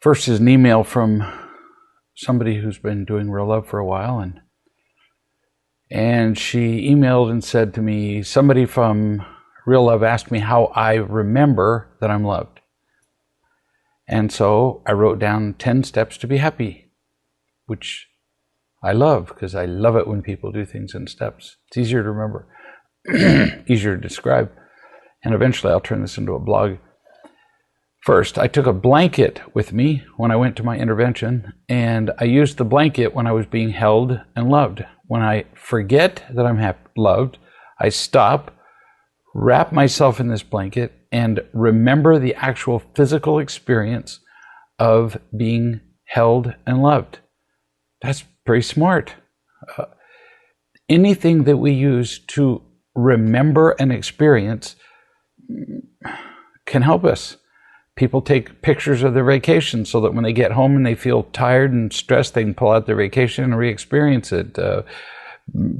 First is an email from somebody who's been doing Real Love for a while, and she emailed and said to me, somebody from Real Love asked me how I remember that I'm loved. And so I wrote down 10 steps to be happy, which I love because I love it when people do things in steps. It's easier to remember, easier to describe. And eventually I'll turn this into a blog. First, I took a blanket with me when I went to my intervention, and I used the blanket when I was being held and loved. When I forget that I'm loved, I stop, wrap myself in this blanket, and remember the actual physical experience of being held and loved. That's pretty smart. Anything that we use to remember an experience can help us. People take pictures of their vacation so that when they get home and they feel tired and stressed, they can pull out their vacation and re-experience it.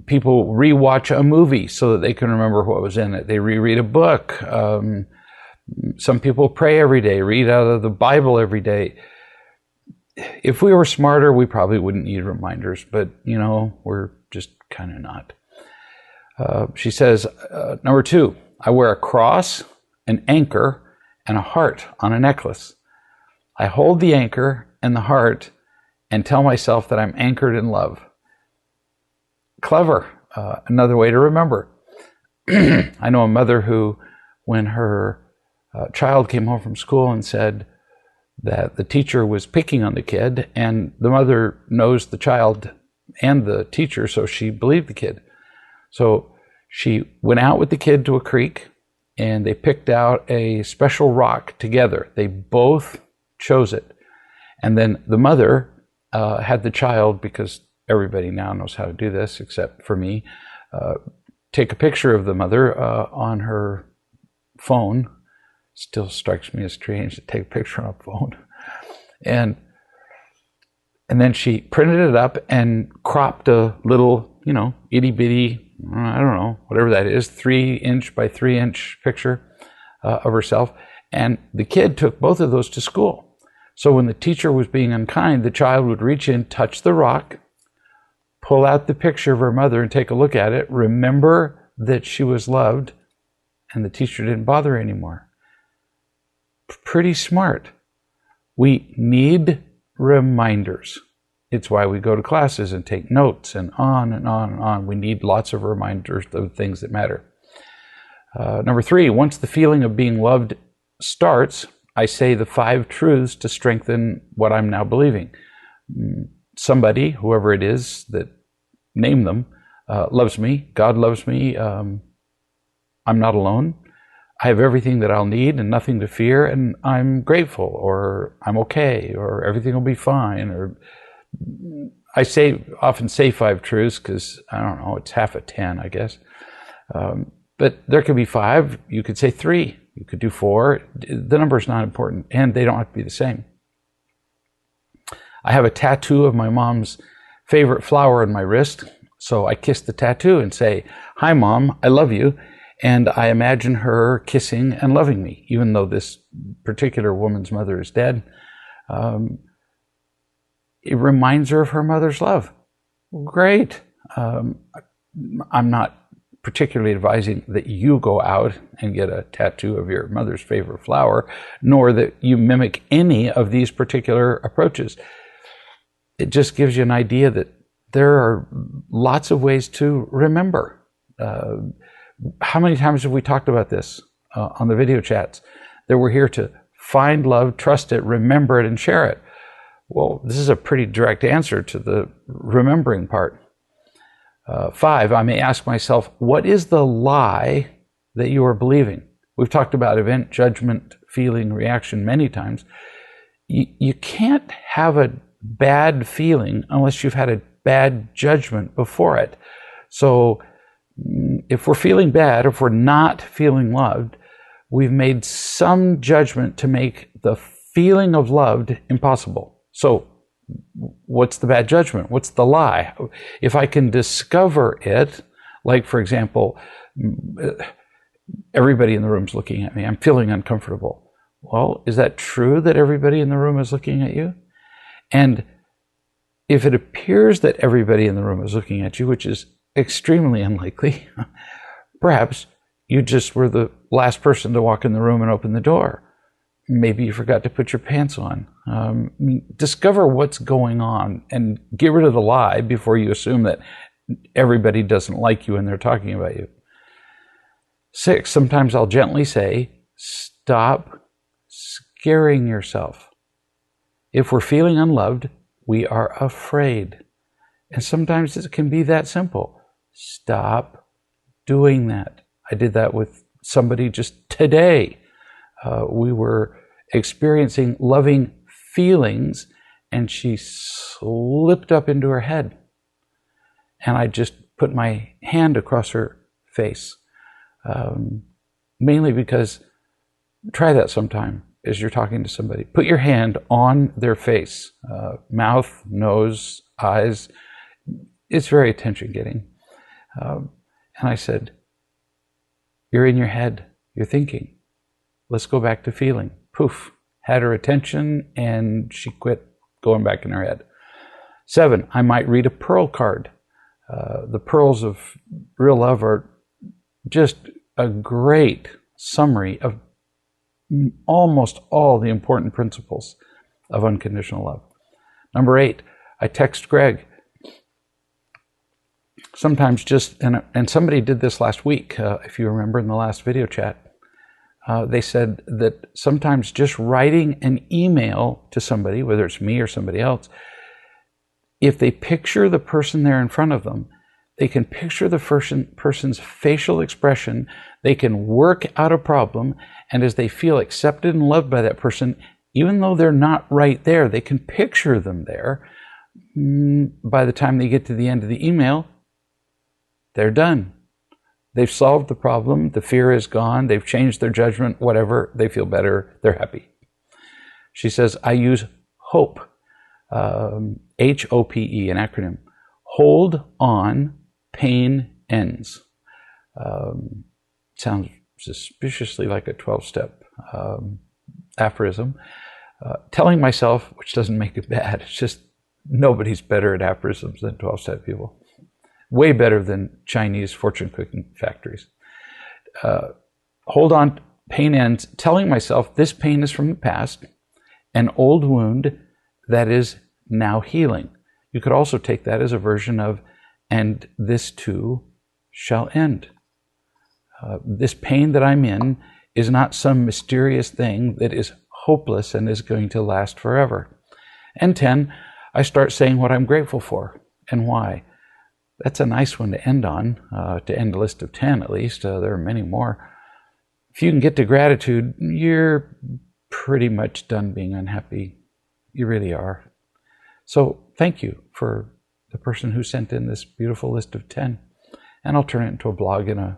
People rewatch a movie so that they can remember what was in it. They reread a book. Some people pray every day, read out of the Bible every day. If we were smarter, we probably wouldn't need reminders, but we're just kind of not. She says, number 2, I wear a cross, an anchor, and a heart on a necklace. I hold the anchor and the heart and tell myself that I'm anchored in love. Clever. Another way to remember. I know a mother who, when her child came home from school and said that the teacher was picking on the kid, and the mother knows the child and the teacher, so she believed the kid. So she went out with the kid to a creek, and they picked out a special rock together. They both chose it. And then the mother had the child, because everybody now knows how to do this except for me, take a picture of the mother on her phone. Still strikes me as strange to take a picture on a phone. And then she printed it up and cropped a little, itty bitty, I don't know, whatever that is, 3-inch by 3-inch picture of herself. And the kid took both of those to school. So when the teacher was being unkind, the child would reach in, touch the rock, pull out the picture of her mother and take a look at it, remember that she was loved, and the teacher didn't bother anymore. Pretty smart. We need reminders. It's why we go to classes and take notes and on and on and on. We need lots of reminders of things that matter. Number 3, once the feeling of being loved starts, I say the 5 truths to strengthen what I'm now believing. Somebody, whoever it is that name them, loves me. God loves me. I'm not alone. I have everything that I'll need and nothing to fear, and I'm grateful, or I'm okay, or everything will be fine, or I often say 5 truths because, I don't know, it's half of 10, I guess. But there could be 5. You could say 3. You could do 4. The number is not important, and they don't have to be the same. I have a tattoo of my mom's favorite flower on my wrist, so I kiss the tattoo and say, "Hi, Mom, I love you." And I imagine her kissing and loving me, even though this particular woman's mother is dead. It reminds her of her mother's love. Great. I'm not particularly advising that you go out and get a tattoo of your mother's favorite flower, nor that you mimic any of these particular approaches. It just gives you an idea that there are lots of ways to remember. How many times have we talked about this on the video chats? That we're here to find love, trust it, remember it, and share it. Well, this is a pretty direct answer to the remembering part. 5, I may ask myself, what is the lie that you are believing? We've talked about event, judgment, feeling, reaction many times. You can't have a bad feeling unless you've had a bad judgment before it. So if we're feeling bad, if we're not feeling loved, we've made some judgment to make the feeling of loved impossible. So what's the bad judgment? What's the lie? If I can discover it, like, for example, everybody in the room's looking at me, I'm feeling uncomfortable. Well, is that true that everybody in the room is looking at you? And if it appears that everybody in the room is looking at you, which is extremely unlikely, perhaps you just were the last person to walk in the room and open the door. Maybe you forgot to put your pants on. Discover what's going on and get rid of the lie before you assume that everybody doesn't like you and they're talking about you. 6, sometimes I'll gently say, stop scaring yourself. If we're feeling unloved, we are afraid. And sometimes it can be that simple. Stop doing that. I did that with somebody just today. We were experiencing loving feelings and she slipped up into her head. And I just put my hand across her face. Mainly because, try that sometime as you're talking to somebody. Put your hand on their face, mouth, nose, eyes. It's very attention getting. And I said, you're in your head, you're thinking. Let's go back to feeling. Poof, had her attention and she quit going back in her head. 7, I might read a pearl card. The pearls of real love are just a great summary of almost all the important principles of unconditional love. Number 8, I text Greg. Sometimes and somebody did this last week, if you remember in the last video chat. They said that sometimes just writing an email to somebody, whether it's me or somebody else, if they picture the person there in front of them, they can picture the person's facial expression, they can work out a problem, and as they feel accepted and loved by that person, even though they're not right there, they can picture them there. By the time they get to the end of the email, they're done. They've solved the problem, the fear is gone, they've changed their judgment, whatever, they feel better, they're happy. She says, I use HOPE, HOPE, an acronym. Hold on, pain ends. Sounds suspiciously like a 12-step aphorism. Telling myself, which doesn't make it bad, it's just nobody's better at aphorisms than 12-step people. Way better than Chinese fortune cooking factories. Hold on, pain ends. Telling myself this pain is from the past, an old wound that is now healing. You could also take that as a version of, and this too shall end. This pain that I'm in is not some mysterious thing that is hopeless and is going to last forever. And 10, I start saying what I'm grateful for and why. That's a nice one to end on, to end a list of 10 at least. There are many more. If you can get to gratitude, you're pretty much done being unhappy. You really are. So thank you for the person who sent in this beautiful list of 10. And I'll turn it into a blog in a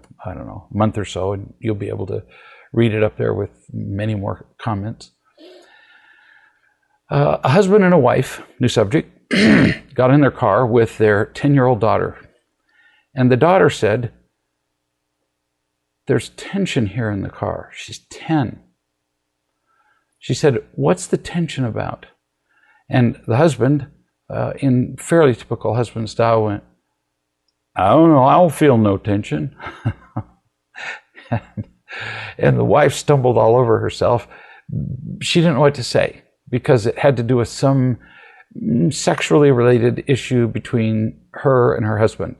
month or so, and you'll be able to read it up there with many more comments. A husband and a wife, new subject, got in their car with their 10-year-old daughter. And the daughter said, there's tension here in the car. She's 10. She said, what's the tension about? And the husband, in fairly typical husband style, went, I don't know, I don't feel no tension. And the wife stumbled all over herself. She didn't know what to say because it had to do with some sexually related issue between her and her husband.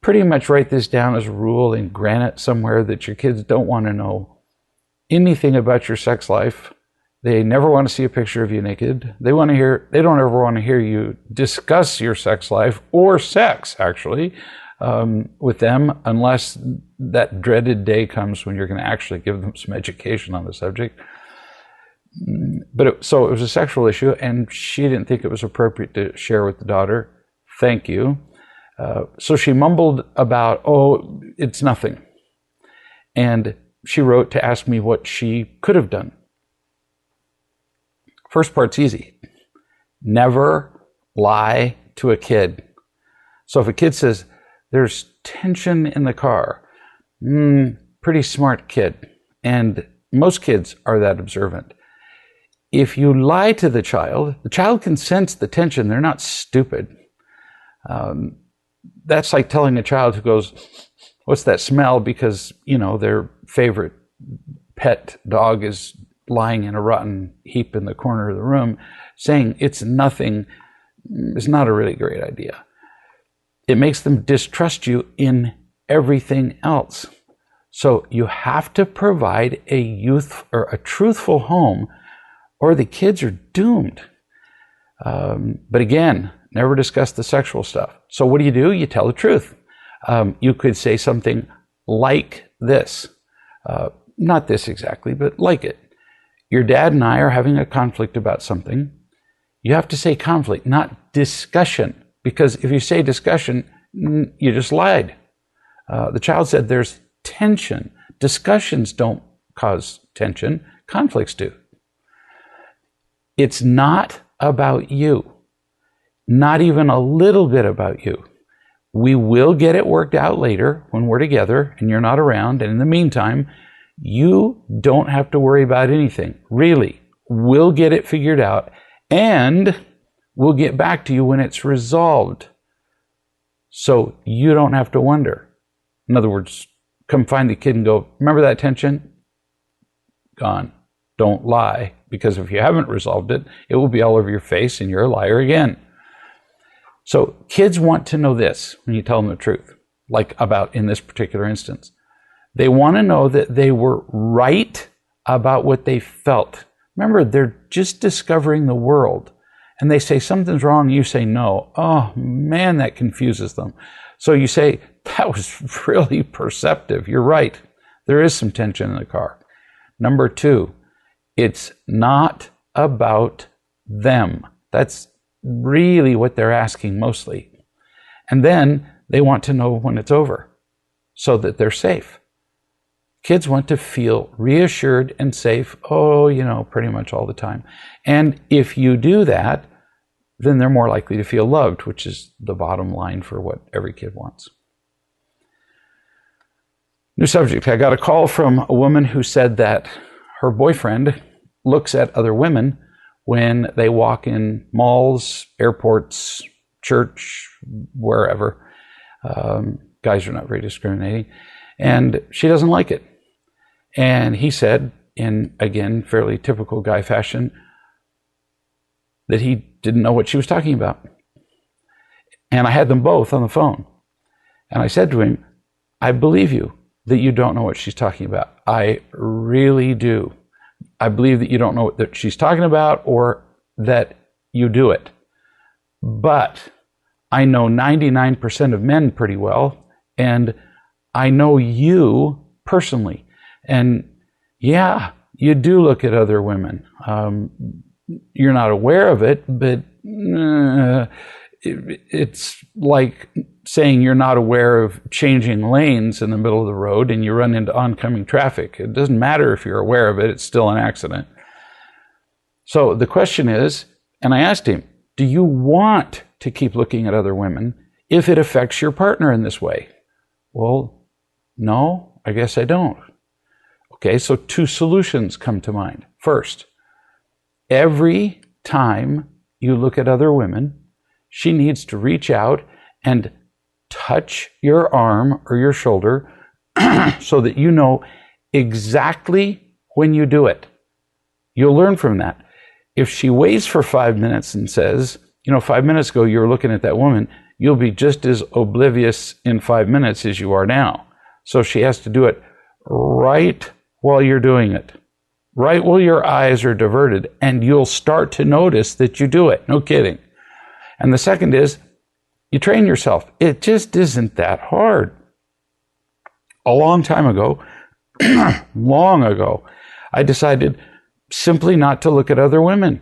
Pretty much write this down as a rule in granite somewhere that your kids don't want to know anything about your sex life. They never want to see a picture of you naked. They don't ever want to hear you discuss your sex life or sex, actually, with them, unless that dreaded day comes when you're going to actually give them some education on the subject. So it was a sexual issue, and she didn't think it was appropriate to share with the daughter. Thank you. So she mumbled about, oh, it's nothing. And she wrote to ask me what she could have done. First part's easy. Never lie to a kid. So if a kid says, there's tension in the car, pretty smart kid. And Most kids are that observant. If you lie to the child can sense the tension. They're not stupid. That's like telling a child who goes, "What's that smell?" because, their favorite pet dog is lying in a rotten heap in the corner of the room, saying it's nothing is not a really great idea. It makes them distrust you in everything else. So you have to provide a truthful home, or the kids are doomed. But again, never discuss the sexual stuff. So what do? You tell the truth. You could say something like this. Not this exactly, but like it. Your dad and I are having a conflict about something. You have to say conflict, not discussion. Because if you say discussion, you just lied. The child said there's tension. Discussions don't cause tension. Conflicts do. It's not about you. Not even a little bit about you. We will get it worked out later when we're together and you're not around. And in the meantime, you don't have to worry about anything. Really, we'll get it figured out and we'll get back to you when it's resolved. So you don't have to wonder. In other words, come find the kid and go, remember that tension? Gone. Don't lie, because if you haven't resolved it, it will be all over your face and you're a liar again. So kids want to know this when you tell them the truth, like about in this particular instance. They want to know that they were right about what they felt. Remember, they're just discovering the world. And they say something's wrong, you say no. Oh man, that confuses them. So you say, that was really perceptive. You're right. There is some tension in the car. Number 2, it's not about them. That's really what they're asking mostly. And then they want to know when it's over so that they're safe. Kids want to feel reassured and safe, pretty much all the time. And if you do that, then they're more likely to feel loved, which is the bottom line for what every kid wants. New subject. I got a call from a woman who said that her boyfriend looks at other women when they walk in malls, airports, church, wherever. Guys are not very discriminating. And she doesn't like it. And he said, in, again, fairly typical guy fashion, that he didn't know what she was talking about. And I had them both on the phone. And I said to him, I believe you that you don't know what she's talking about. I really do. I believe that you don't know what she's talking about or that you do it. But I know 99% of men pretty well, and I know you personally. And yeah, you do look at other women. You're not aware of it, but it's like saying you're not aware of changing lanes in the middle of the road and you run into oncoming traffic. It doesn't matter if you're aware of it, it's still an accident. So the question is, and I asked him, do you want to keep looking at other women if it affects your partner in this way? Well, no, I guess I don't. Okay, so 2 solutions come to mind. First, every time you look at other women, she needs to reach out and touch your arm or your shoulder so that you know exactly when you do it. You'll learn from that. If she waits for 5 minutes and says, 5 minutes ago you were looking at that woman, you'll be just as oblivious in 5 minutes as you are now. So she has to do it right while you're doing it, right while your eyes are diverted, and you'll start to notice that you do it. No kidding. And the second is, you train yourself. It just isn't that hard. A long time ago, long ago, I decided simply not to look at other women.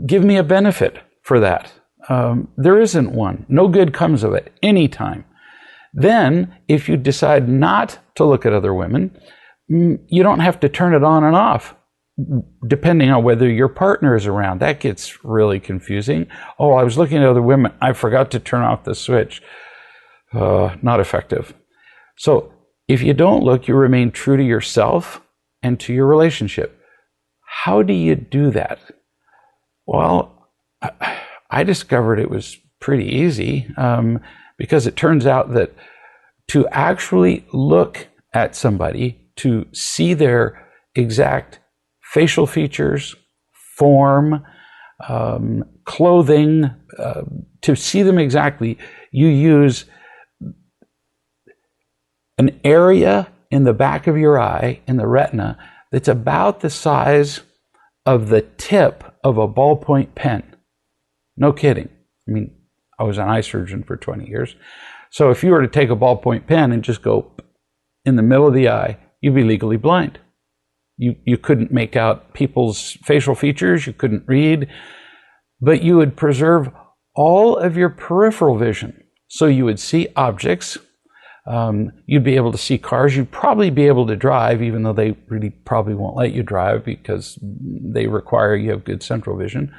Give me a benefit for that. There isn't one. No good comes of it anytime. Then, if you decide not to look at other women, you don't have to turn it on and off, depending on whether your partner is around. That gets really confusing. Oh, I was looking at other women. I forgot to turn off the switch. Not effective. So If you don't look, you remain true to yourself and to your relationship. How do you do that? Well, I discovered it was pretty easy because it turns out that to actually look at somebody, to see their exact facial features, form, clothing, to see them exactly, you use an area in the back of your eye, in the retina, that's about the size of the tip of a ballpoint pen. No kidding. I mean, I was an eye surgeon for 20 years. So if you were to take a ballpoint pen and just go in the middle of the eye, you'd be legally blind. You couldn't make out people's facial features, you couldn't read, but you would preserve all of your peripheral vision. So you would see objects, you'd be able to see cars, you'd probably be able to drive, even though they really probably won't let you drive because they require you have good central vision.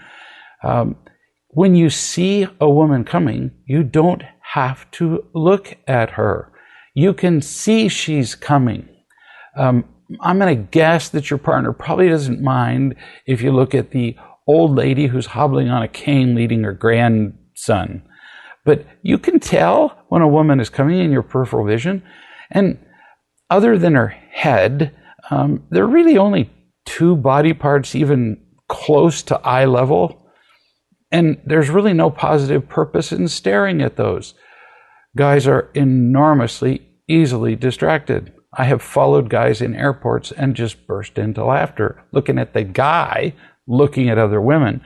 When you see a woman coming, you don't have to look at her. You can see she's coming. I'm going to guess that your partner probably doesn't mind if you look at the old lady who's hobbling on a cane leading her grandson. But you can tell when a woman is coming in your peripheral vision. And other than her head, there are really only two body parts even close to eye level. And there's really no positive purpose in staring at those. Guys are enormously easily distracted. I have followed guys in airports and just burst into laughter looking at the guy looking at other women.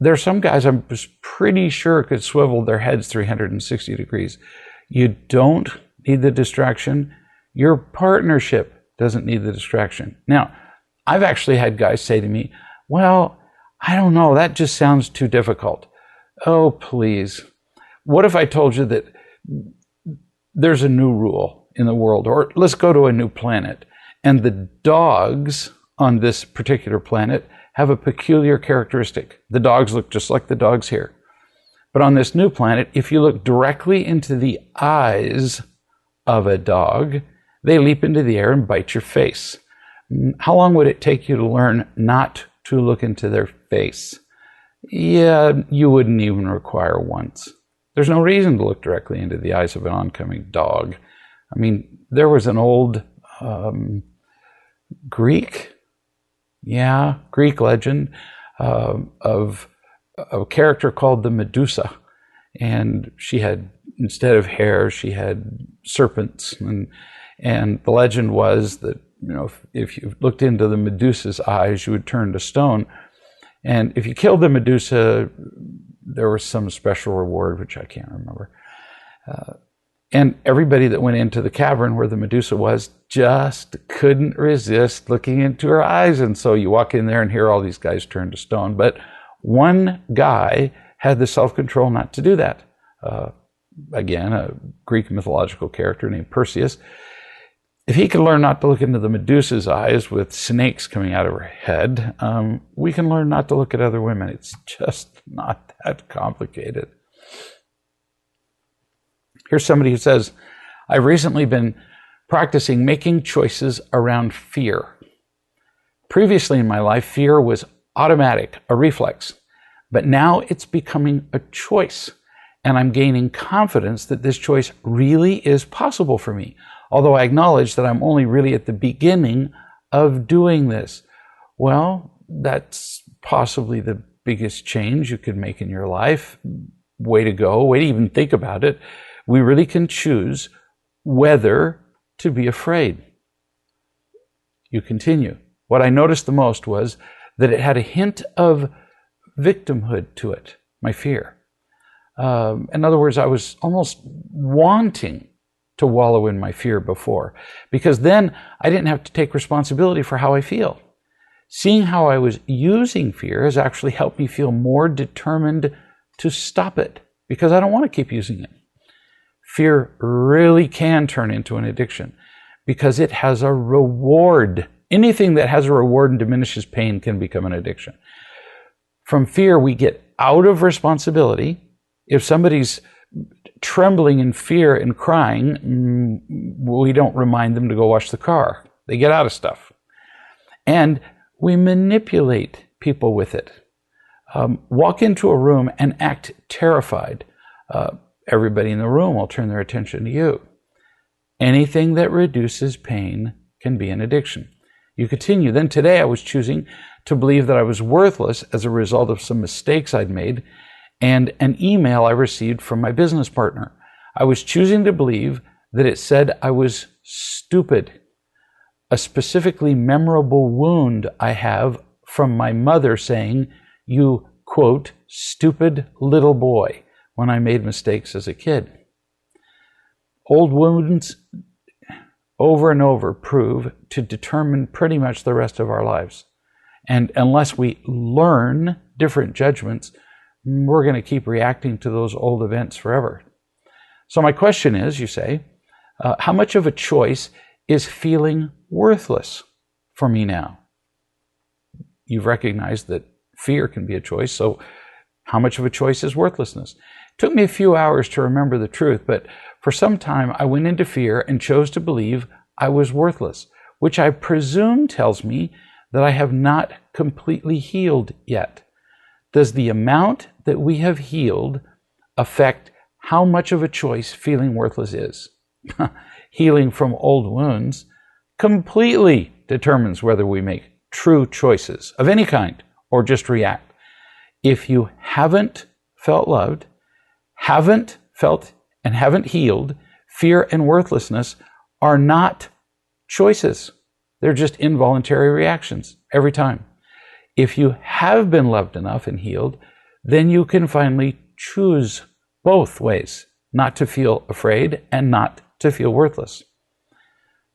There's some guys I'm pretty sure could swivel their heads 360 degrees. You don't need the distraction. Your partnership doesn't need the distraction. Now, I've actually had guys say to me, well, I don't know, that just sounds too difficult. Oh, please. What if I told you that there's a new rule in the world, or let's go to a new planet, and the dogs on this particular planet have a peculiar characteristic. The dogs look just like the dogs here. But on this new planet, if you look directly into the eyes of a dog, they leap into the air and bite your face. How long would it take you to learn not to look into their face? Yeah, you wouldn't even require once. There's no reason to look directly into the eyes of an oncoming dog. I mean, there was an old Greek legend of a character called the Medusa. And she had, instead of hair, she had serpents. And the legend was that, you know, if you looked into the Medusa's eyes, you would turn to stone. And if you killed the Medusa, there was some special reward, which I can't remember. And everybody that went into the cavern where the Medusa was just couldn't resist looking into her eyes. And so you walk in there and hear all these guys turn to stone. But one guy had the self-control not to do that. Again, a Greek mythological character named Perseus. If he can learn not to look into the Medusa's eyes with snakes coming out of her head, we can learn not to look at other women. It's just not that complicated. Here's somebody who says, I've recently been practicing making choices around fear. Previously in my life, fear was automatic, a reflex. But now it's becoming a choice. And I'm gaining confidence that this choice really is possible for me. Although I acknowledge that I'm only really at the beginning of doing this. Well, that's possibly the biggest change you could make in your life. Way to go. Way to even think about it. We really can choose whether to be afraid. You continue. What I noticed the most was that it had a hint of victimhood to it, my fear. In other words, I was almost wanting to wallow in my fear before, because then I didn't have to take responsibility for how I feel. Seeing how I was using fear has actually helped me feel more determined to stop it, because I don't want to keep using it. Fear really can turn into an addiction because it has a reward. Anything that has a reward and diminishes pain can become an addiction. From fear, we get out of responsibility. If somebody's trembling in fear and crying, we don't remind them to go wash the car. They get out of stuff. And we manipulate people with it. Walk into a room and act terrified. Everybody in the room will turn their attention to you. Anything that reduces pain can be an addiction. You continue. Then today I was choosing to believe that I was worthless as a result of some mistakes I'd made and an email I received from my business partner. I was choosing to believe that it said I was stupid. A specifically memorable wound I have from my mother saying, "You, quote, stupid little boy," when I made mistakes as a kid. Old wounds over and over prove to determine pretty much the rest of our lives. And unless we learn different judgments, we're going to keep reacting to those old events forever. So my question is, you say, how much of a choice is feeling worthless for me now? You've recognized that fear can be a choice, so how much of a choice is worthlessness? It took me a few hours to remember the truth, but for some time I went into fear and chose to believe I was worthless, which I presume tells me that I have not completely healed yet. Does the amount that we have healed affect how much of a choice feeling worthless is? Healing from old wounds completely determines whether we make true choices of any kind or just react. If you haven't felt loved, haven't felt and haven't healed, fear and worthlessness are not choices. They're just involuntary reactions every time. If you have been loved enough and healed, then you can finally choose both ways, not to feel afraid and not to feel worthless.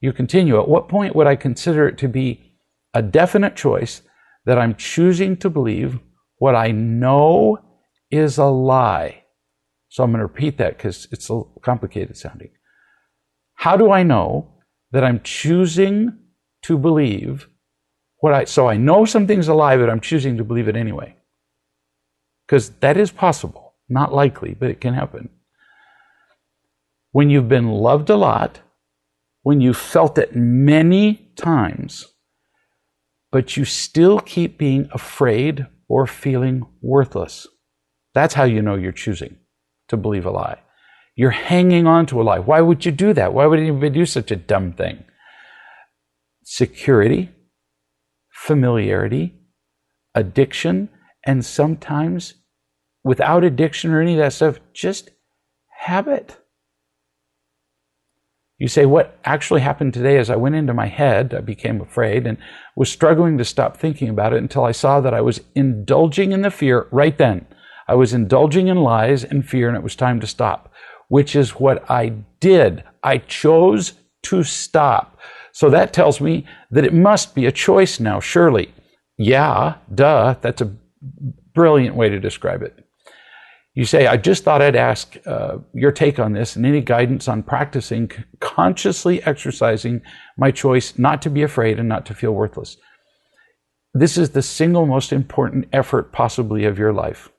You continue, at what point would I consider it to be a definite choice that I'm choosing to believe what I know is a lie? So I'm going to repeat that because it's a little complicated sounding. How do I know that I'm choosing to believe so I know something's a lie, but I'm choosing to believe it anyway? Because that is possible, not likely, but it can happen. When you've been loved a lot, when you've felt it many times, but you still keep being afraid or feeling worthless, that's how you know you're choosing to believe a lie. You're hanging on to a lie. Why would you do that? Why would anybody do such a dumb thing? Security, familiarity, addiction, and sometimes without addiction or any of that stuff, just habit. You say, what actually happened today is I went into my head, I became afraid, and was struggling to stop thinking about it until I saw that I was indulging in the fear right then. I was indulging in lies and fear, and it was time to stop, which is what I did. I chose to stop. So that tells me that it must be a choice now, surely. Yeah, duh, that's a brilliant way to describe it. You say, I just thought I'd ask your take on this and any guidance on practicing consciously exercising my choice not to be afraid and not to feel worthless. This is the single most important effort possibly of your life.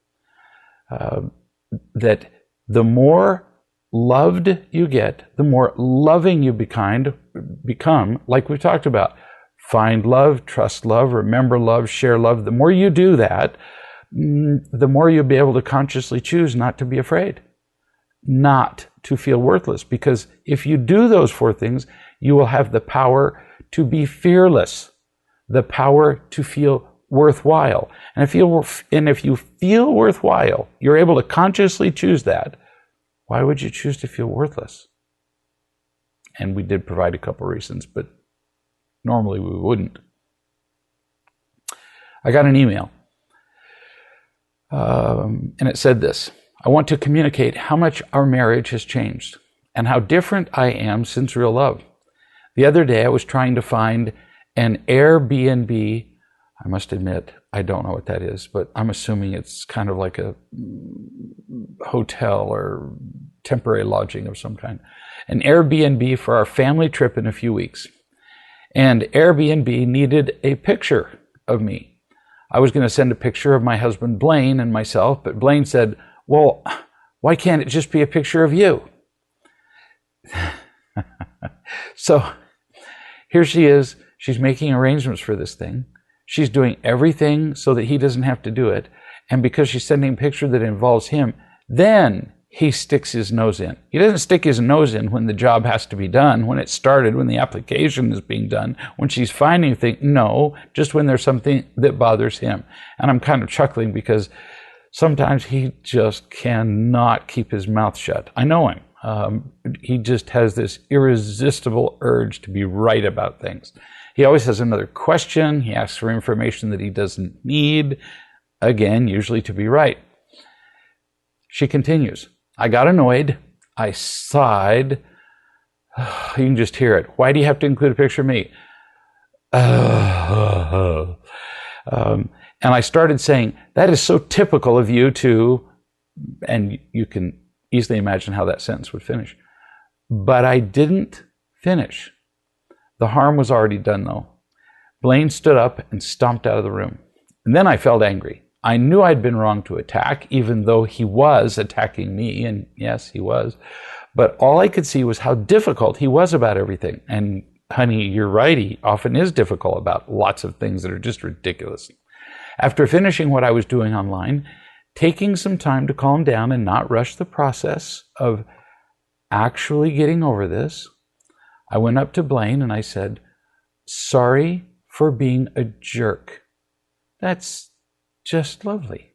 That the more loved you get, the more loving you become, like we talked about. Find love, trust love, remember love, share love. The more you do that, the more you'll be able to consciously choose not to be afraid, not to feel worthless. Because if you do those four things, you will have the power to be fearless, the power to feel worthwhile. And if you feel worthwhile, you're able to consciously choose that. Why would you choose to feel worthless? And we did provide a couple reasons, but normally we wouldn't. I got an email. And it said this: I want to communicate how much our marriage has changed and how different I am since real love. The other day I was trying to find an Airbnb. I must admit, I don't know what that is, but I'm assuming it's kind of like a hotel or temporary lodging of some kind. An Airbnb for our family trip in a few weeks. And Airbnb needed a picture of me. I was going to send a picture of my husband Blaine and myself, but Blaine said, well, Why can't it just be a picture of you? So here she is. She's making arrangements for this thing. She's doing everything so that he doesn't have to do it. And because she's sending a picture that involves him, then he sticks his nose in. He doesn't stick his nose in when the job has to be done, when it started, when the application is being done, when she's finding things. No, just when there's something that bothers him. And I'm kind of chuckling because sometimes he just cannot keep his mouth shut. I know him. He just has this irresistible urge to be right about things. He always has another question. He asks for information that he doesn't need. Again, usually to be right. She continues. I got annoyed. I sighed. You can just hear it. Why do you have to include a picture of me? And I started saying, that is so typical of you to, and you can easily imagine how that sentence would finish. But I didn't finish. The harm was already done, though. Blaine stood up and stomped out of the room. And then I felt angry. I knew I'd been wrong to attack, even though he was attacking me, and yes, he was. But all I could see was how difficult he was about everything. And honey, you're right, he often is difficult about lots of things that are just ridiculous. After finishing what I was doing online, taking some time to calm down and not rush the process of actually getting over this, I went up to Blaine and I said, sorry for being a jerk. That's just lovely.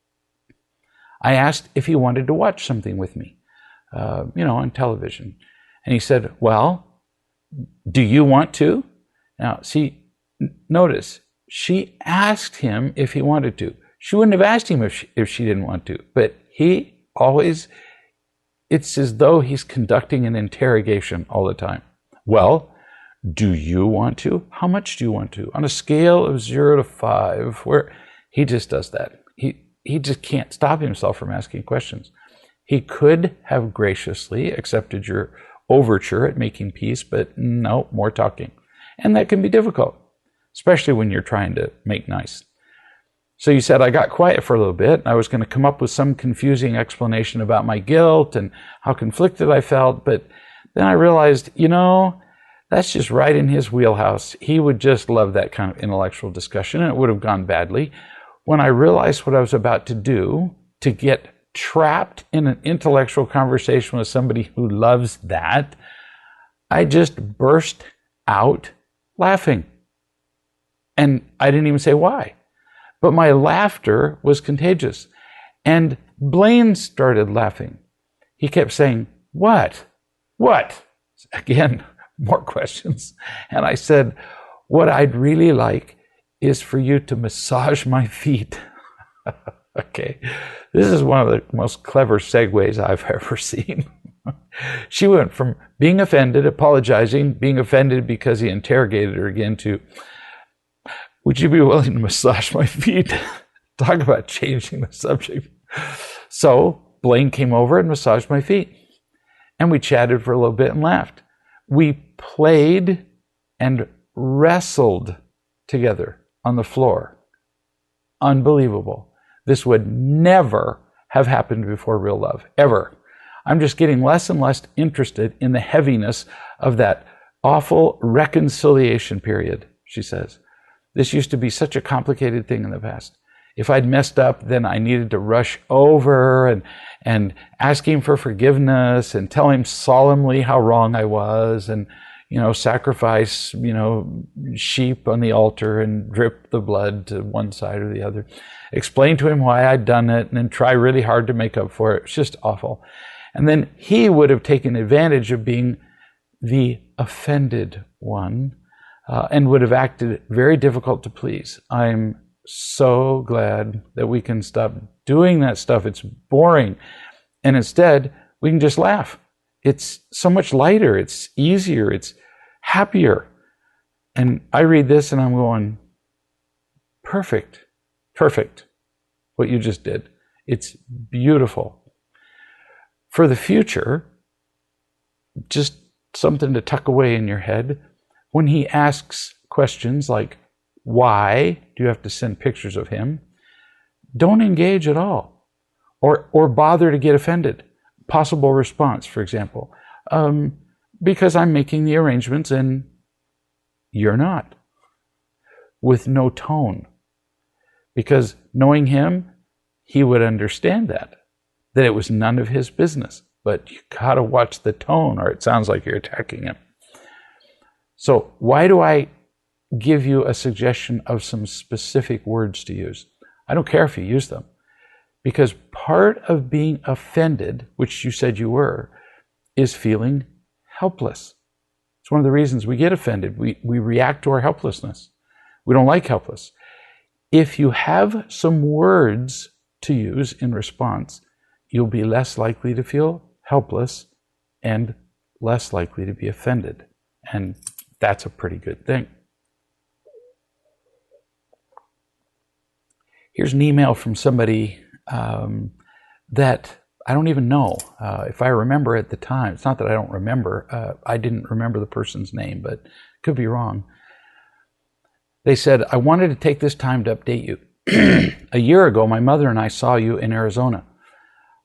I asked if he wanted to watch something with me, on television. And he said, well, do you want to? Now, see, notice, she asked him if he wanted to. She wouldn't have asked him if she didn't want to, but he always, it's as though he's conducting an interrogation all the time. Well, do you want to? How much do you want to? On a scale of 0 to 5, where he just does that. He just can't stop himself from asking questions. He could have graciously accepted your overture at making peace, but no, more talking. And that can be difficult, especially when you're trying to make nice. So you said, I got quiet for a little bit. I was going to come up with some confusing explanation about my guilt and how conflicted I felt. But then I realized, that's just right in his wheelhouse. He would just love that kind of intellectual discussion, and it would have gone badly. When I realized what I was about to do, to get trapped in an intellectual conversation with somebody who loves that, I just burst out laughing. And I didn't even say why. But my laughter was contagious. And Blaine started laughing. He kept saying, what? What? Again, more questions. And I said, what I'd really like is for you to massage my feet. Okay. This is one of the most clever segues I've ever seen. She went from being offended, apologizing, being offended because he interrogated her again, to, would you be willing to massage my feet? Talk about changing the subject. So Blaine came over and massaged my feet. And we chatted for a little bit and laughed. We played and wrestled together on the floor. Unbelievable. This would never have happened before real love, ever. I'm just getting less and less interested in the heaviness of that awful reconciliation period, she says. This used to be such a complicated thing in the past. If I'd messed up, then I needed to rush over and ask him for forgiveness and tell him solemnly how wrong I was, and sacrifice, sheep on the altar and drip the blood to one side or the other. Explain to him why I'd done it and then try really hard to make up for it. It's just awful. And then he would have taken advantage of being the offended one and would have acted very difficult to please. I'm so glad that we can stop doing that stuff. It's boring. And instead, we can just laugh. It's so much lighter. It's easier. It's happier. And I read this and I'm going, perfect, what you just did. It's beautiful. For the future, just something to tuck away in your head. When he asks questions like, why do you have to send pictures of him? Don't engage at all or bother to get offended. possible response, for example, because I'm making the arrangements and you're not, with no tone. Because knowing him, he would understand that it was none of his business. But you gotta watch the tone, or it sounds like you're attacking him. So why do I give you a suggestion of some specific words to use? I don't care if you use them. Because part of being offended, which you said you were, is feeling helpless. It's one of the reasons we get offended. We react to our helplessness. We don't like helpless. If you have some words to use in response, you'll be less likely to feel helpless and less likely to be offended. And that's a pretty good thing. Here's an email from somebody that I don't even know if I remember at the time. It's not that I don't remember. I didn't remember the person's name, but could be wrong. They said, I wanted to take this time to update you. A year ago, my mother and I saw you in Arizona.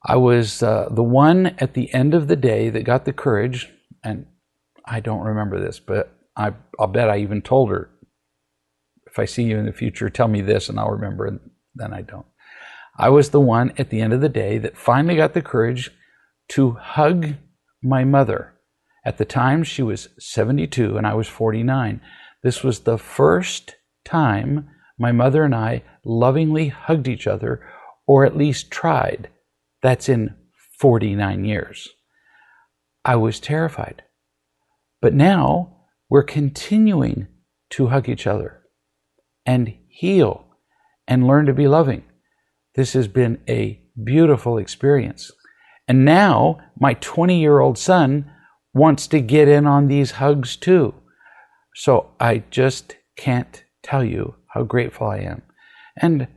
I was the one at the end of the day that got the courage, and I don't remember this, but I'll bet I even told her, if I see you in the future, tell me this and I'll remember, and then I don't. I was the one at the end of the day that finally got the courage to hug my mother. At the time, she was 72 and I was 49. This was the first time my mother and I lovingly hugged each other, or at least tried. That's in 49 years. I was terrified. But now we're continuing to hug each other and heal and learn to be loving. This has been a beautiful experience. And now my 20-year-old son wants to get in on these hugs too. So I just can't tell you how grateful I am. And,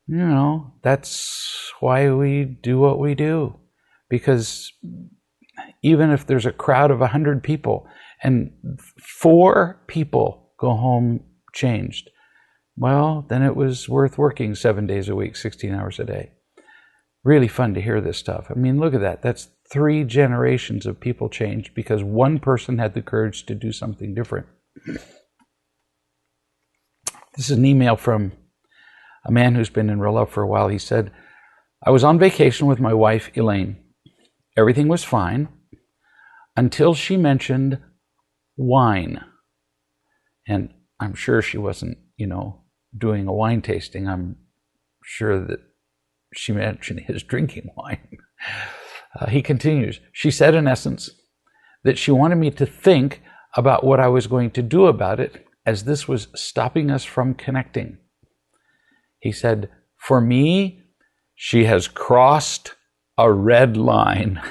you know, that's why we do what we do. Because even if there's a crowd of 100 people and 4 people go home changed, well, then it was worth working 7 days a week, 16 hours a day. Really fun to hear this stuff. I mean, look at that. That's 3 generations of people changed because one person had the courage to do something different. This is an email from a man who's been in real love for a while. He said, I was on vacation with my wife, Elaine. Everything was fine until she mentioned wine. And I'm sure she wasn't, doing a wine tasting. I'm sure that she mentioned his drinking wine. He continues, she said in essence that she wanted me to think about what I was going to do about it, as this was stopping us from connecting. He said, for me, she has crossed a red line.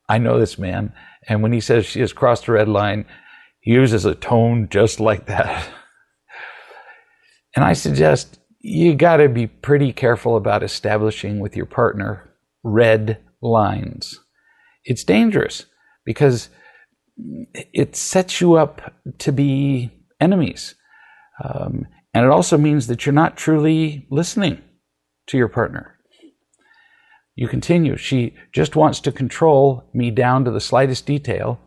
I know this man, and when he says she has crossed a red line, he uses a tone just like that. And I suggest you got to be pretty careful about establishing with your partner red lines. It's dangerous because it sets you up to be enemies. And it also means that you're not truly listening to your partner. You continue, she just wants to control me down to the slightest detail.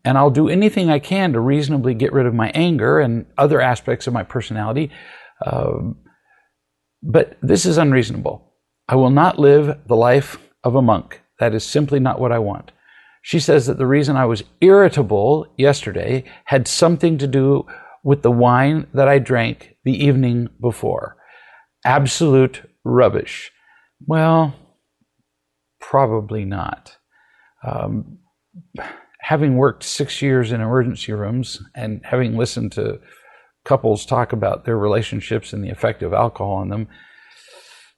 And I'll do anything I can to reasonably get rid of my anger and other aspects of my personality. But this is unreasonable. I will not live the life of a monk. That is simply not what I want. She says that the reason I was irritable yesterday had something to do with the wine that I drank the evening before. Absolute rubbish. Well, probably not. Having worked 6 years in emergency rooms and having listened to couples talk about their relationships and the effect of alcohol on them,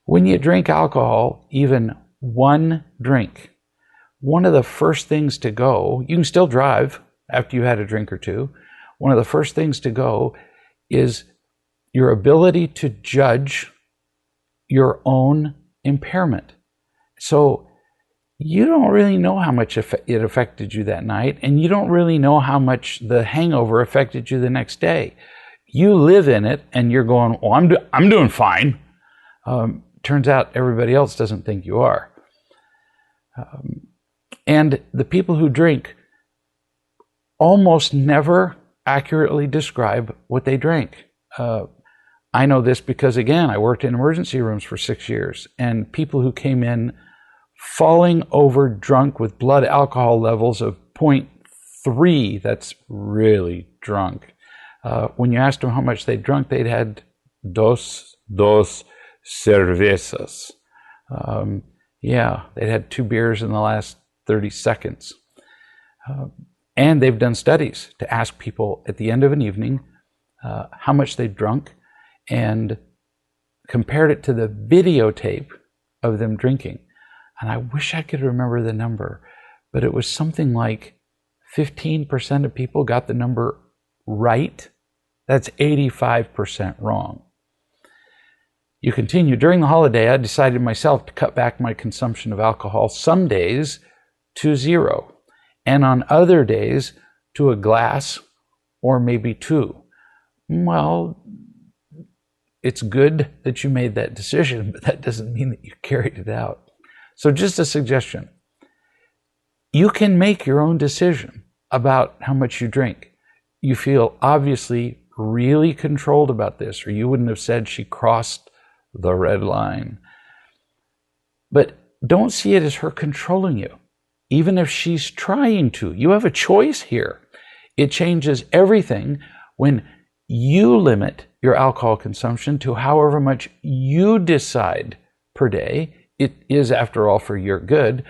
when you drink alcohol, even one drink, one of the first things to go, you can still drive after you had a drink or two, one of the first things to go is your ability to judge your own impairment. So you don't really know how much it affected you that night, and you don't really know how much the hangover affected you the next day. You live in it, and you're going, "Oh, I'm doing fine." turns out everybody else doesn't think you are. And the people who drink almost never accurately describe what they drink. I know this because, again, I worked in emergency rooms for 6 years, and people who came in falling over drunk with blood alcohol levels of 0.3, that's really drunk. When you asked them how much they'd drunk, they'd had dos cervezas. They'd had 2 beers in the last 30 seconds. And they've done studies to ask people at the end of an evening how much they'd drunk and compared it to the videotape of them drinking. And I wish I could remember the number, but it was something like 15% of people got the number right. That's 85% wrong. You continue. During the holiday, I decided myself to cut back my consumption of alcohol some days to 0, and on other days to a glass or maybe 2. Well, it's good that you made that decision, but that doesn't mean that you carried it out. So just a suggestion. You can make your own decision about how much you drink. You feel obviously really controlled about this, or you wouldn't have said she crossed the red line. But don't see it as her controlling you. Even if she's trying to, you have a choice here. It changes everything when you limit your alcohol consumption to however much you decide per day. It is, after all, for your good.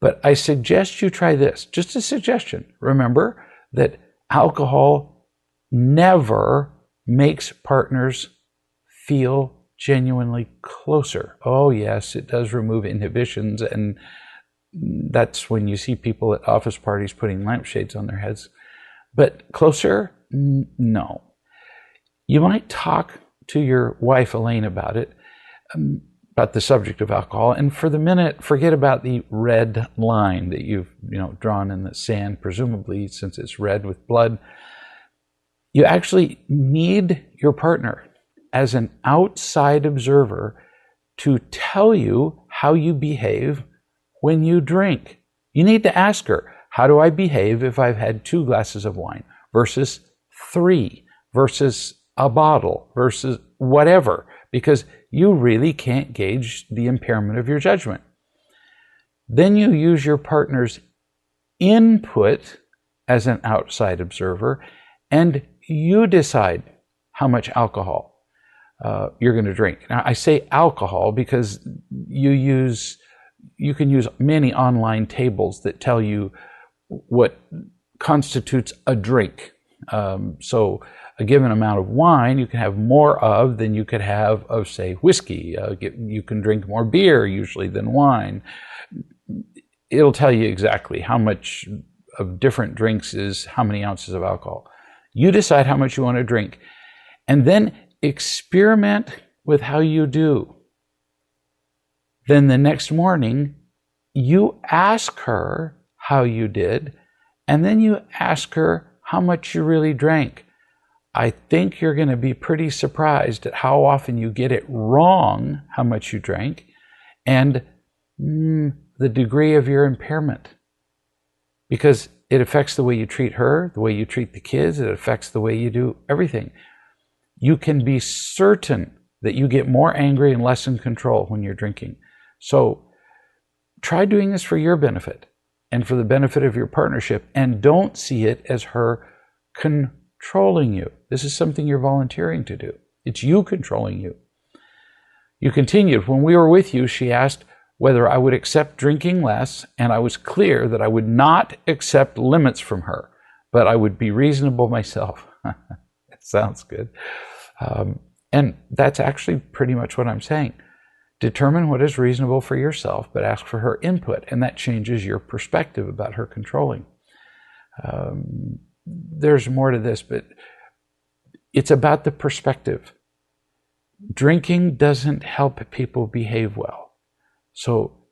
But I suggest you try this. Just a suggestion. Remember that alcohol never makes partners feel genuinely closer. Oh, yes, it does remove inhibitions, and that's when you see people at office parties putting lampshades on their heads. But closer? No. You might talk to your wife, Elaine, about it, about the subject of alcohol, and for the minute, forget about the red line that you've drawn in the sand, presumably since it's red with blood. You actually need your partner as an outside observer to tell you how you behave when you drink. You need to ask her, how do I behave if I've had 2 glasses of wine versus 3 versus a bottle versus whatever, because you really can't gauge the impairment of your judgment. Then you use your partner's input as an outside observer, and you decide how much alcohol you're going to drink. Now, I say alcohol because you can use many online tables that tell you what constitutes a drink. So a given amount of wine you can have more of than you could have of, say, whiskey. You can drink more beer usually than wine. It'll tell you exactly how much of different drinks is how many ounces of alcohol. You decide how much you want to drink, and then experiment with how you do. Then the next morning, you ask her how you did, and then you ask her how much you really drank. I think you're going to be pretty surprised at how often you get it wrong, how much you drank, and the degree of your impairment. Because it affects the way you treat her, the way you treat the kids, it affects the way you do everything. You can be certain that you get more angry and less in control when you're drinking. So try doing this for your benefit and for the benefit of your partnership, and don't see it as her controlling you. This is something you're volunteering to do. It's you controlling you. You continued, when we were with you, she asked whether I would accept drinking less, and I was clear that I would not accept limits from her, but I would be reasonable myself. That sounds good. And that's actually pretty much what I'm saying. Determine what is reasonable for yourself, but ask for her input, and that changes your perspective about her controlling. There's more to this, but it's about the perspective. Drinking doesn't help people behave well. So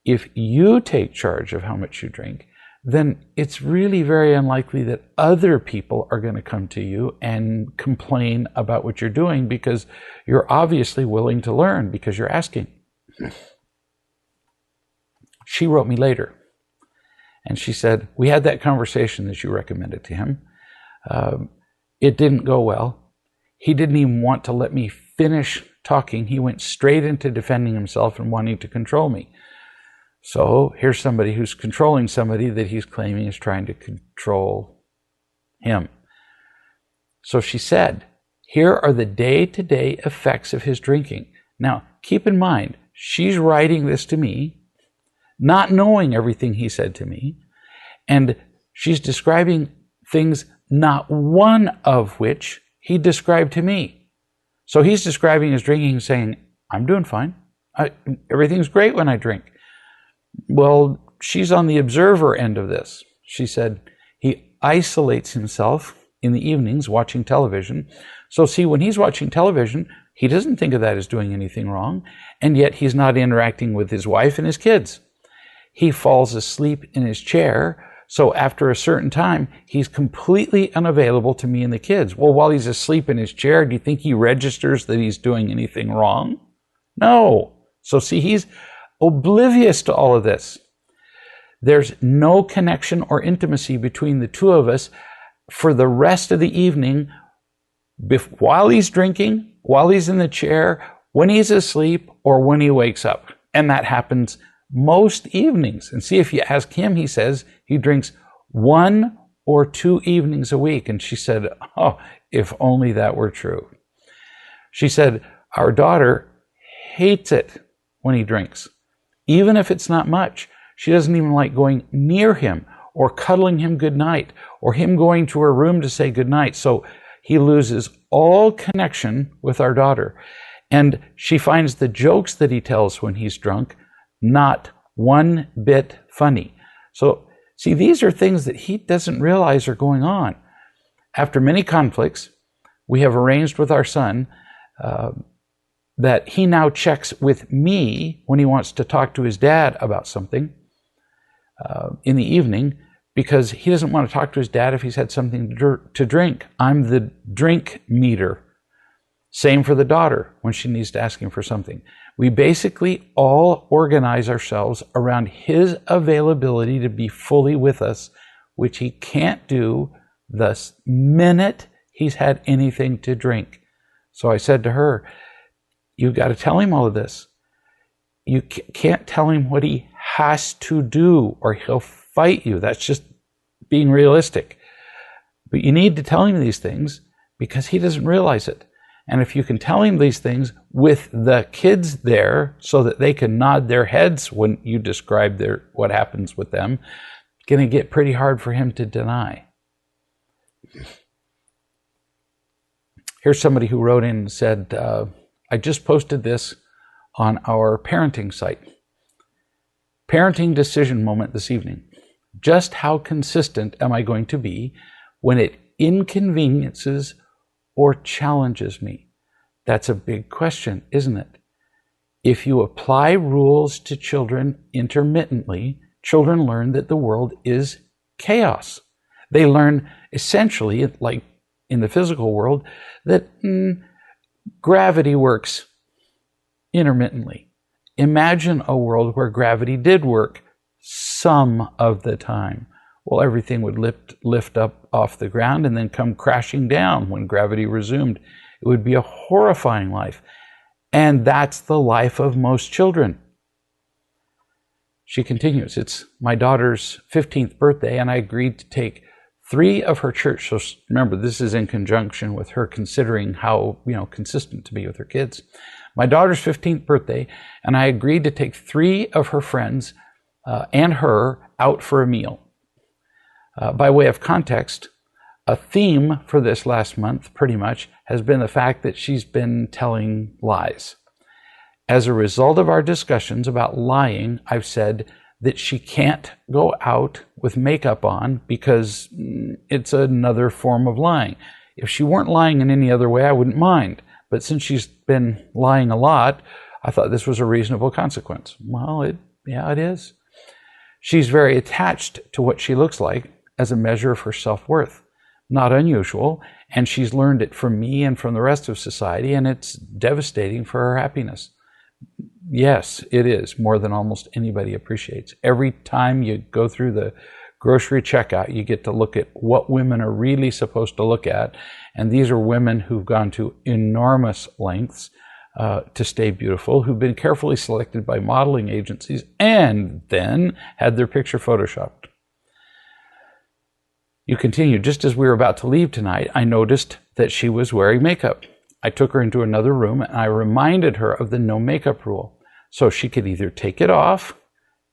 if you take charge of how much you drink, then it's really very unlikely that other people are going to come to you and complain about what you're doing, because you're obviously willing to learn because you're asking. She wrote me later, and she said, we had that conversation that you recommended to him. It didn't go well. He didn't even want to let me finish talking. He went straight into defending himself and wanting to control me. So here's somebody who's controlling somebody that he's claiming is trying to control him. So she said, here are the day-to-day effects of his drinking. Now, keep in mind, she's writing this to me, not knowing everything he said to me, and she's describing things, not one of which he described to me. So he's describing his drinking, saying, I'm doing fine. Everything's great when I drink. Well, she's on the observer end of this. She said he isolates himself in the evenings watching television. So see, when he's watching television, he doesn't think of that as doing anything wrong, and yet he's not interacting with his wife and his kids. He falls asleep in his chair, so after a certain time, he's completely unavailable to me and the kids. Well, while he's asleep in his chair, do you think he registers that he's doing anything wrong? No. So see, he's oblivious to all of this. There's no connection or intimacy between the two of us for the rest of the evening, while he's drinking, while he's in the chair, when he's asleep, or when he wakes up. And that happens most evenings. And see, if you ask him, he says he drinks 1 or 2 evenings a week. And she said, oh, if only that were true. She said, our daughter hates it when he drinks. Even if it's not much, she doesn't even like going near him or cuddling him goodnight or him going to her room to say goodnight. So he loses all connection with our daughter. And she finds the jokes that he tells when he's drunk not one bit funny. So see, these are things that he doesn't realize are going on. After many conflicts, we have arranged with our son that he now checks with me when he wants to talk to his dad about something in the evening, because he doesn't want to talk to his dad if he's had something to drink. I'm the drink meter. Same for the daughter when she needs to ask him for something. We basically all organize ourselves around his availability to be fully with us, which he can't do the minute he's had anything to drink. So I said to her, you've got to tell him all of this. You can't tell him what he has to do or he'll fight you. That's just being realistic. But you need to tell him these things because he doesn't realize it. And if you can tell him these things with the kids there so that they can nod their heads when you describe what happens with them, it's going to get pretty hard for him to deny. Here's somebody who wrote in and said, I just posted this on our parenting site. Parenting decision moment this evening. Just how consistent am I going to be when it inconveniences or challenges me? That's a big question, isn't it? If you apply rules to children intermittently, children learn that the world is chaos. They learn essentially, like in the physical world, that gravity works intermittently. Imagine a world where gravity did work some of the time. Well, everything would lift up off the ground and then come crashing down when gravity resumed. It would be a horrifying life. And that's the life of most children. She continues, it's my daughter's 15th birthday, and I agreed to take 3 of her church. So remember, this is in conjunction with her considering how, consistent to be with her kids. My daughter's 15th birthday, and I agreed to take 3 of her friends and her out for a meal. By way of context, a theme for this last month, pretty much, has been the fact that she's been telling lies. As a result of our discussions about lying, I've said that she can't go out with makeup on because it's another form of lying. If she weren't lying in any other way, I wouldn't mind. But since she's been lying a lot, I thought this was a reasonable consequence. Well, it is. She's very attached to what she looks like as a measure of her self-worth. Not unusual, and she's learned it from me and from the rest of society, and it's devastating for her happiness. Yes, it is, more than almost anybody appreciates. Every time you go through the grocery checkout, you get to look at what women are really supposed to look at, and these are women who've gone to enormous lengths to stay beautiful, who've been carefully selected by modeling agencies, and then had their picture photoshopped. You continue, just as we were about to leave tonight, I noticed that she was wearing makeup. I took her into another room and I reminded her of the no makeup rule. So she could either take it off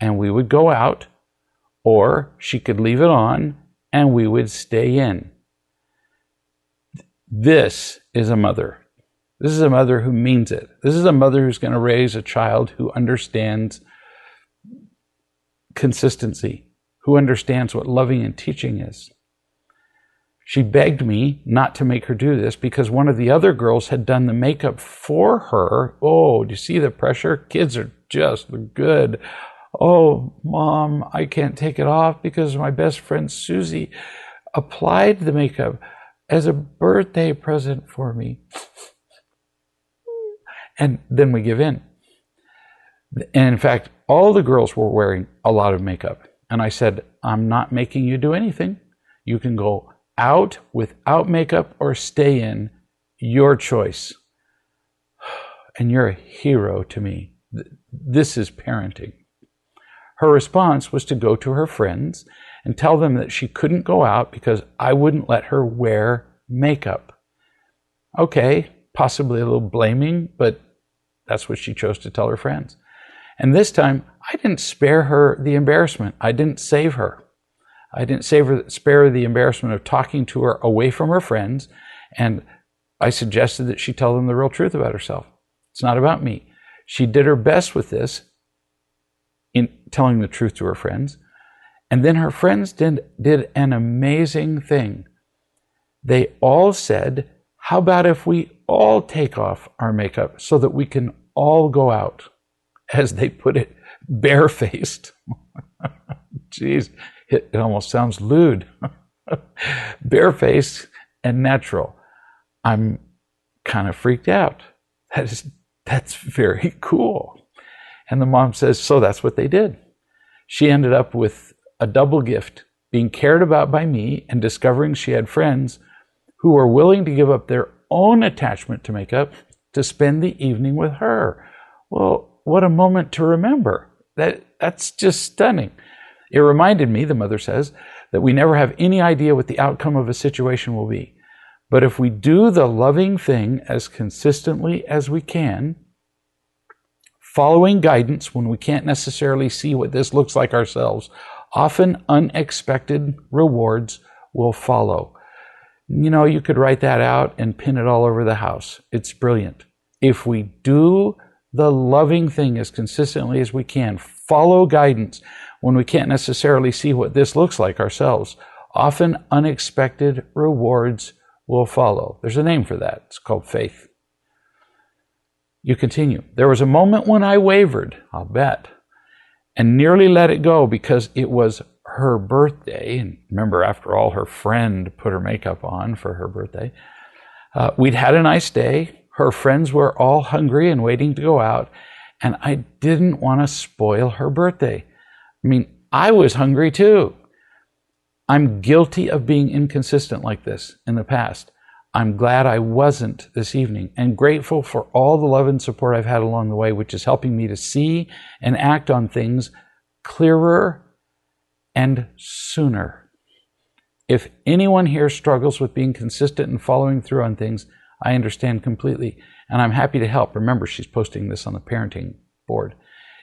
and we would go out, or she could leave it on and we would stay in. This is a mother. This is a mother who means it. This is a mother who's going to raise a child who understands consistency, who understands what loving and teaching is. She begged me not to make her do this because one of the other girls had done the makeup for her. Oh, do you see the pressure? Kids are just good. Oh, Mom, I can't take it off because my best friend Susie applied the makeup as a birthday present for me. And then we give in. And in fact, all the girls were wearing a lot of makeup. And I said, I'm not making you do anything. You can go out without makeup or stay in, your choice. And you're a hero to me. This is parenting. Her response was to go to her friends and tell them that she couldn't go out because I wouldn't let her wear makeup. Okay, possibly a little blaming, but that's what she chose to tell her friends. And this time, I didn't spare her the embarrassment. I didn't save her. I didn't spare her the embarrassment of talking to her away from her friends, and I suggested that she tell them the real truth about herself. It's not about me. She did her best with this in telling the truth to her friends, and then her friends did an amazing thing. They all said, how about if we all take off our makeup so that we can all go out, as they put it, barefaced. Jeez. It almost sounds lewd. Barefaced and natural. I'm kind of freaked out. That's very cool. And the mom says, so that's what they did. She ended up with a double gift, being cared about by me and discovering she had friends who were willing to give up their own attachment to makeup to spend the evening with her. Well, what a moment to remember. That's just stunning. It reminded me, the mother says, that we never have any idea what the outcome of a situation will be. But if we do the loving thing as consistently as we can, following guidance when we can't necessarily see what this looks like ourselves, often unexpected rewards will follow. You know, you could write that out and pin it all over the house. It's brilliant. If we do the loving thing as consistently as we can, follow guidance when we can't necessarily see what this looks like ourselves, often unexpected rewards will follow. There's a name for that. It's called faith. You continue. There was a moment when I wavered, I'll bet, and nearly let it go because it was her birthday. And remember, after all, her friend put her makeup on for her birthday. We'd had a nice day. Her friends were all hungry and waiting to go out, and I didn't want to spoil her birthday. I mean, I was hungry too. I'm guilty of being inconsistent like this in the past. I'm glad I wasn't this evening and grateful for all the love and support I've had along the way, which is helping me to see and act on things clearer and sooner. If anyone here struggles with being consistent and following through on things, I understand completely, and I'm happy to help. Remember, she's posting this on the parenting board.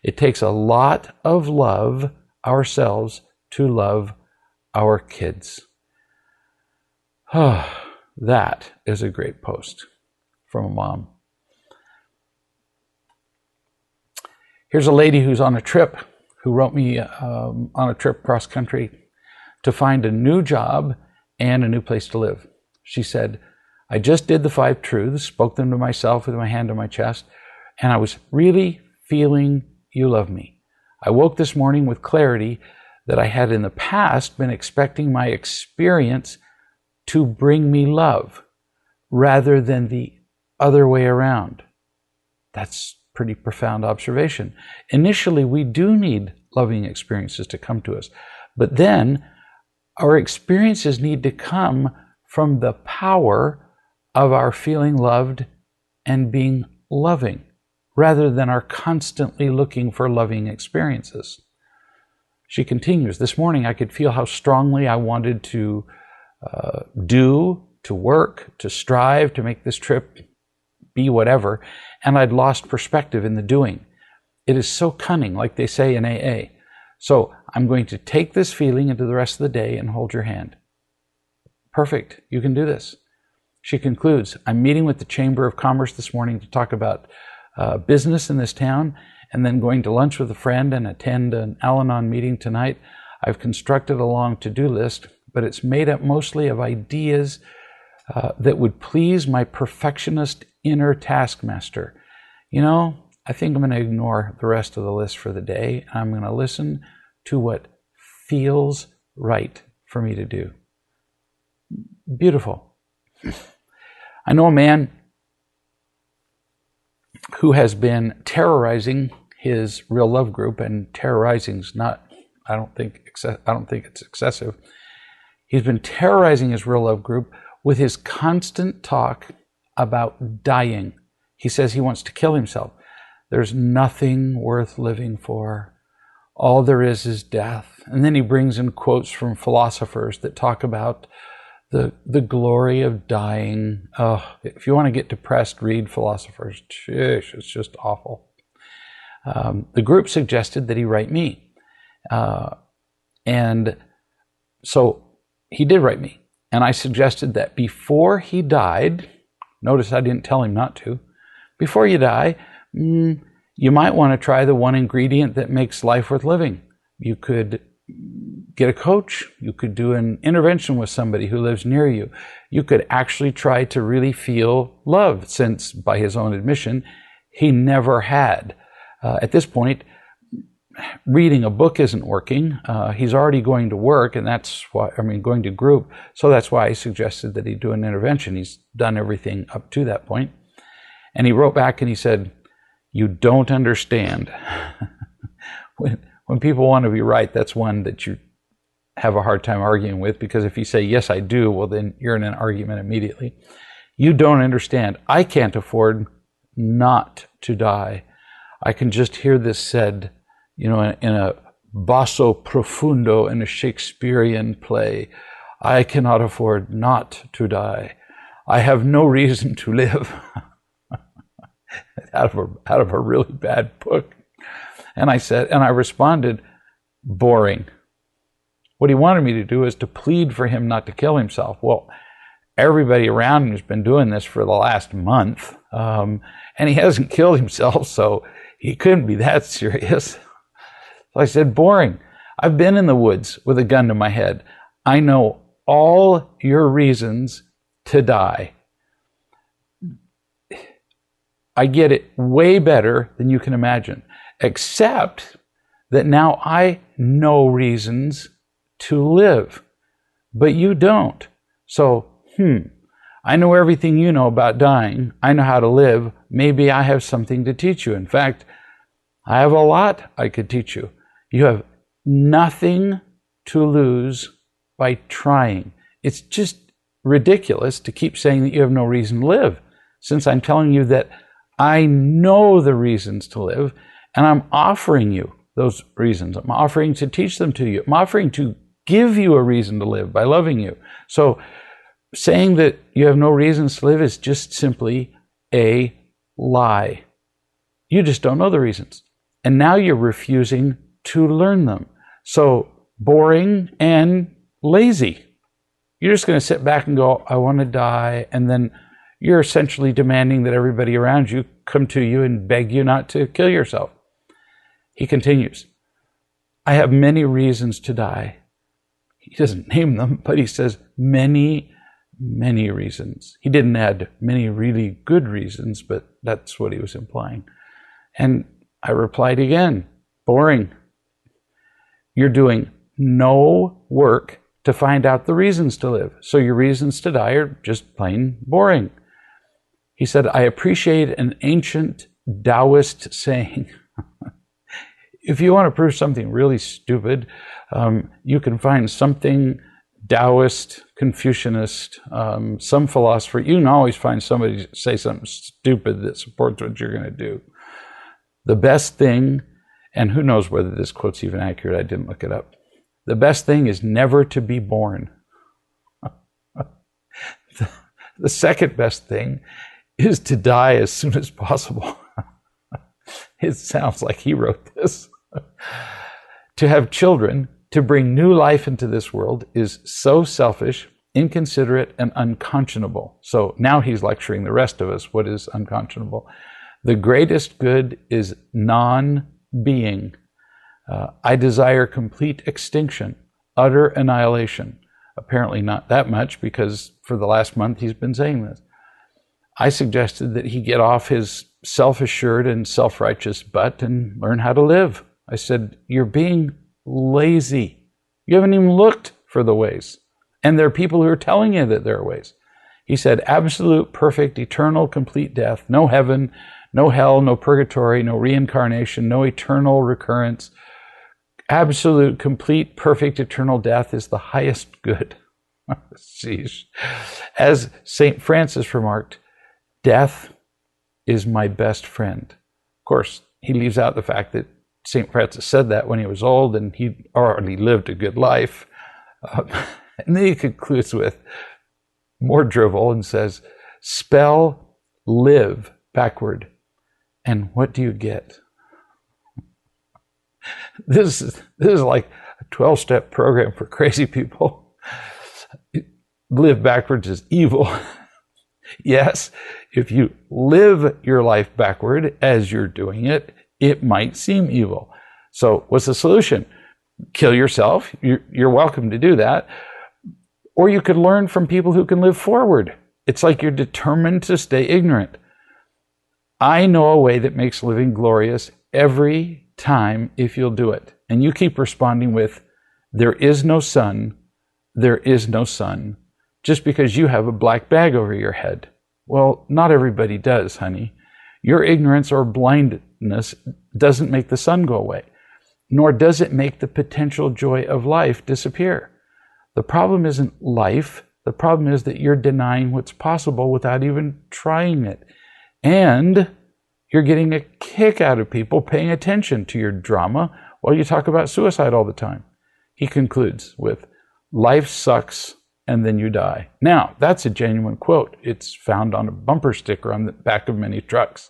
It takes a lot of love ourselves to love our kids. That is a great post from a mom. Here's a lady who's on a trip, who wrote me on a trip cross country to find a new job and a new place to live. She said, I just did the 5 truths, spoke them to myself with my hand on my chest, and I was really feeling you love me. I woke this morning with clarity that I had in the past been expecting my experience to bring me love rather than the other way around. That's pretty profound observation. Initially, we do need loving experiences to come to us, but then our experiences need to come from the power of our feeling loved and being loving, rather than our constantly looking for loving experiences. She continues, this morning I could feel how strongly I wanted to to work, to strive, to make this trip be whatever, and I'd lost perspective in the doing. It is so cunning, like they say in AA. So I'm going to take this feeling into the rest of the day and hold your hand. Perfect, you can do this. She concludes, I'm meeting with the Chamber of Commerce this morning to talk about business in this town, and then going to lunch with a friend and attend an Al-Anon meeting tonight. I've constructed a long to-do list, but it's made up mostly of ideas that would please my perfectionist inner taskmaster. You know, I think I'm going to ignore the rest of the list for the day. I'm going to listen to what feels right for me to do. Beautiful. I know a man who has been terrorizing his real love group, and terrorizing is not, I don't think it's excessive. He's been terrorizing his real love group with his constant talk about dying. He says he wants to kill himself. There's nothing worth living for. All there is death. And then he brings in quotes from philosophers that talk about the glory of dying. If you want to get depressed, read philosophers. It's just awful. The group suggested that he write me. And so he did write me. And I suggested that before he died, notice I didn't tell him not to, before you die, you might want to try the one ingredient that makes life worth living. You could get a coach. You could do an intervention with somebody who lives near you. You could actually try to really feel love, since, by his own admission, he never had. At this point, reading a book isn't working. He's already going to work, and that's why, going to group. So that's why I suggested that he do an intervention. He's done everything up to that point. And he wrote back and he said, you don't understand. When people want to be right, that's one that you have a hard time arguing with, because if you say, yes, I do, well, then you're in an argument immediately. You don't understand. I can't afford not to die. I can just hear this said, in a basso profundo in a Shakespearean play. I cannot afford not to die. I have no reason to live. out of a really bad book. And I responded, boring. What he wanted me to do is to plead for him not to kill himself. Well, everybody around him has been doing this for the last month, and he hasn't killed himself, so he couldn't be that serious. So I said, boring. I've been in the woods with a gun to my head. I know all your reasons to die. I get it way better than you can imagine, except that now I know reasons to live, but you don't. So, I know everything you know about dying. I know how to live. Maybe I have something to teach you. In fact, I have a lot I could teach you. You have nothing to lose by trying. It's just ridiculous to keep saying that you have no reason to live, since I'm telling you that I know the reasons to live, and I'm offering you those reasons. I'm offering to teach them to you. I'm offering to give you a reason to live by loving you. So saying that you have no reasons to live is just simply a lie. You just don't know the reasons. And now you're refusing to learn them. So boring and lazy. You're just going to sit back and go, I want to die. And then you're essentially demanding that everybody around you come to you and beg you not to kill yourself. He continues, I have many reasons to die. He doesn't name them, but he says many, many reasons. He didn't add many really good reasons, but that's what he was implying. And I replied again, boring. You're doing no work to find out the reasons to live. So your reasons to die are just plain boring. He said, I appreciate an ancient Taoist saying, if you want to prove something really stupid, you can find something Taoist, Confucianist, some philosopher. You can always find somebody say something stupid that supports what you're going to do. The best thing, and who knows whether this quote's even accurate, I didn't look it up. The best thing is never to be born. The second best thing is to die as soon as possible. It sounds like he wrote this. To have children, to bring new life into this world, is so selfish, inconsiderate, and unconscionable. So now he's lecturing the rest of us. What is unconscionable? The greatest good is non-being. I desire complete extinction, utter annihilation. Apparently not that much, because for the last month he's been saying this. I suggested that he get off his self-assured and self-righteous butt and learn how to live. I said, you're being lazy. You haven't even looked for the ways. And there are people who are telling you that there are ways. He said, absolute, perfect, eternal, complete death, no heaven, no hell, no purgatory, no reincarnation, no eternal recurrence. Absolute, complete, perfect, eternal death is the highest good. Jeez. As St. Francis remarked, death is my best friend. Of course, he leaves out the fact that St. Francis said that when he was old and he already lived a good life. And then he concludes with more drivel and says, spell live backward. And what do you get? This is like a 12-step program for crazy people. Live backwards is evil. Yes, if you live your life backward as you're doing it, it might seem evil. So what's the solution? Kill yourself. You're welcome to do that. Or you could learn from people who can live forward. It's like you're determined to stay ignorant. I know a way that makes living glorious every time if you'll do it. And you keep responding with, there is no sun, there is no sun, just because you have a black bag over your head. Well, not everybody does, honey. Your ignorance or blindness doesn't make the sun go away, nor does it make the potential joy of life disappear. The problem isn't life. The problem is that you're denying what's possible without even trying it. And you're getting a kick out of people paying attention to your drama while you talk about suicide all the time. He concludes with, life sucks and then you die. Now, that's a genuine quote. It's found on a bumper sticker on the back of many trucks.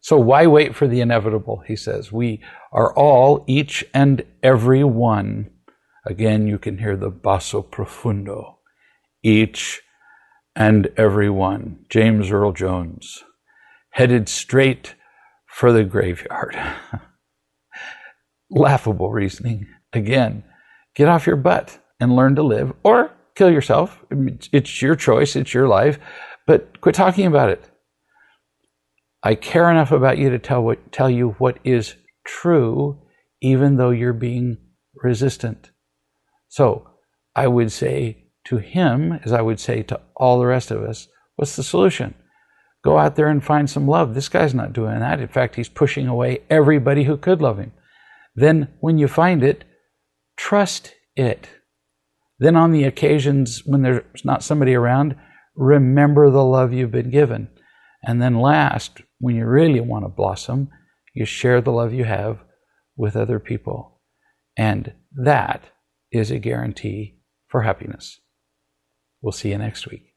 So why wait for the inevitable, he says. We are all, each and every one. Again, you can hear the basso profundo. Each and every one. James Earl Jones, headed straight for the graveyard. Laughable reasoning. Again, get off your butt and learn to live, or kill yourself. It's your choice, it's your life, but quit talking about it. I care enough about you to tell you what is true, even though you're being resistant. So I would say to him, as I would say to all the rest of us, what's the solution? Go out there and find some love. This guy's not doing that. In fact, he's pushing away everybody who could love him. Then when you find it, trust it. Then on the occasions when there's not somebody around, remember the love you've been given. And then last, when you really want to blossom, you share the love you have with other people. And that is a guarantee for happiness. We'll see you next week.